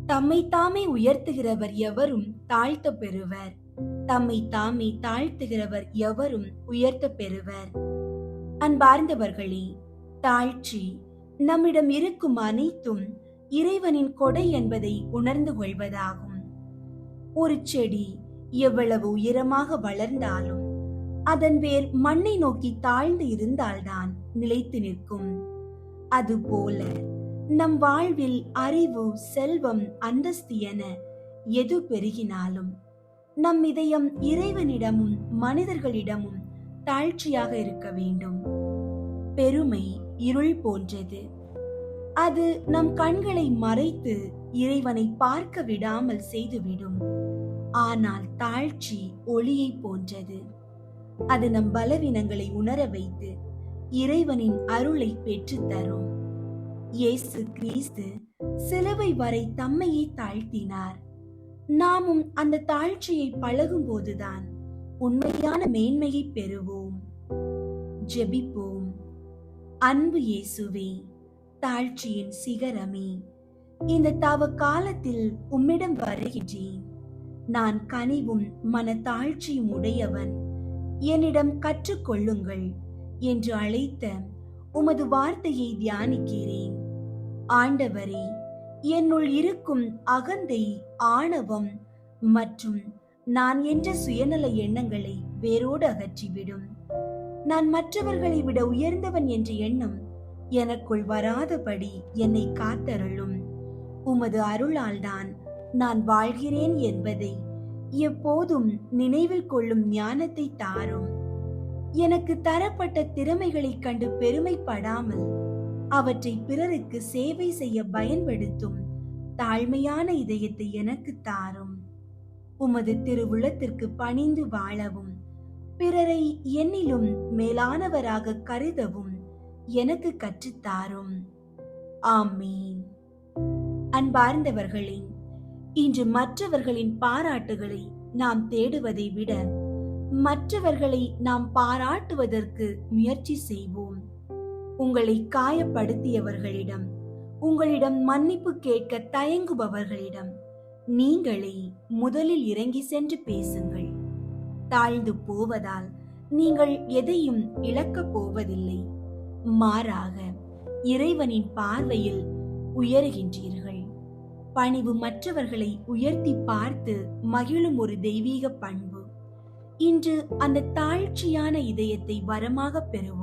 தம்மை தாமே உயர்த்துகிறவர் எவரும் தாழ்த்த பெறுவர். தம்மை தாமே தாழ்த்துகிறவர் எவரும் உயர்த்த பெறுவர். அன்பார்ந்தவர்களே, தாழ்ச்சி நம்மிடம் இருக்கும் அனைத்தும் இறைவனின் கொடை என்பதை உணர்ந்து கொள்வதாகும். ஒரு செடி எவ்வளவு உயரமாக வளர்ந்தாலும் அதன் வேர் மண்ணை நோக்கி தாழ்ந்து இருந்தால்தான் நிலைத்து நிற்கும். அதுபோல நம் வாழ்வில் அறிவு, செல்வம், அந்தஸ்து என எது பெருகினாலும் நம் இதயம் இறைவனிடமும் மனிதர்களிடமும் தாழ்ச்சியாக இருக்க வேண்டும். பெருமை இருள் போன்றது. அது நம் கண்களை மறைத்து இறைவனை பார்க்க விடாமல் செய்துவிடும். ஆனால் தாழ்ச்சி ஒளியை போன்றது. அது நம் பலவீனங்களை உணர வைத்து இறைவனின் அருளை பெற்று தரும். இயேசு கிறிஸ்து சிலுவை வரை தம்மையே தாழ்த்தினார். நாமும் அந்த தாழ்ச்சியை பழகும் போதுதான் உண்மையான மேன்மையை பெறுவோம். ஜெபிப்போம். அன்பு இயேசுவே, தாழ்ச்சியின் சிகரமே, இந்த தவ காலத்தில் உம்மிடம் வருகின்றேன். நான் கனிவும் மன தாழ்ச்சியும் உடையவன், என்னிடம் கற்றுக்கொள்ளுங்கள் என்று அழைத்த உமது வார்த்தையை தியானிக்கிறேன். ஆண்டவரே, என்னுள் இருக்கும் அகந்தை, ஆணவம் மற்றும் நான் என்ற சுயநல எண்ணங்களை வேரோடு அகற்றிவிடும். நான் மற்றவர்களை விட உயர்ந்தவன் என்ற எண்ணம் எனக்குள் வராதபடி என்னை காத்தருளும். உமது அருளால்தான் நான் வாழ்கிறேன் என்பதை எப்போதும் நினைவில் கொள்ளும் ஞானத்தை தாரும். எனக்கு தரப்பட்ட திறமைகளைக் கண்டு பெருமைப்படாமல் அவற்றை பிறருக்கு சேவை செய்ய பயன்படுத்தும் தாழ்மையான இதயத்தை எனக்கு தாரும். உமது திருவுளத்திற்கு பணிந்து வாழவும் பிறரை என்னிலும் மேலானவராக கருதவும் எனக்கு கற்றுத்தாரும். ஆமீன். அன்பார்ந்தவர்களே, இன்று மற்றவர்களின் பாராட்டுகளை நாம் தேடுவதை விட மற்றவர்களை நாம் பாராட்டுவதற்கு முயற்சி செய்வோம். உங்களை காயப்படுத்தியவர்களிடம், உங்களிடம் மன்னிப்பு கேட்க தயங்குபவர்களிடம் நீங்களே முதலில் இறங்கி சென்று பேசுங்கள். தாழ்ந்து போவதால் நீங்கள் எதையும் இழக்கப் போவதில்லை. மாறாக இறைவனின் பார்வையில் உயருகின்றீர்கள். பணிவு மற்றவர்களை உயர்த்தி பார்த்து மகிழும் ஒரு தெய்வீக பண்பு. இன்று அந்த தாழ்ச்சியான இதயத்தை வரமாக பெறுவோம்.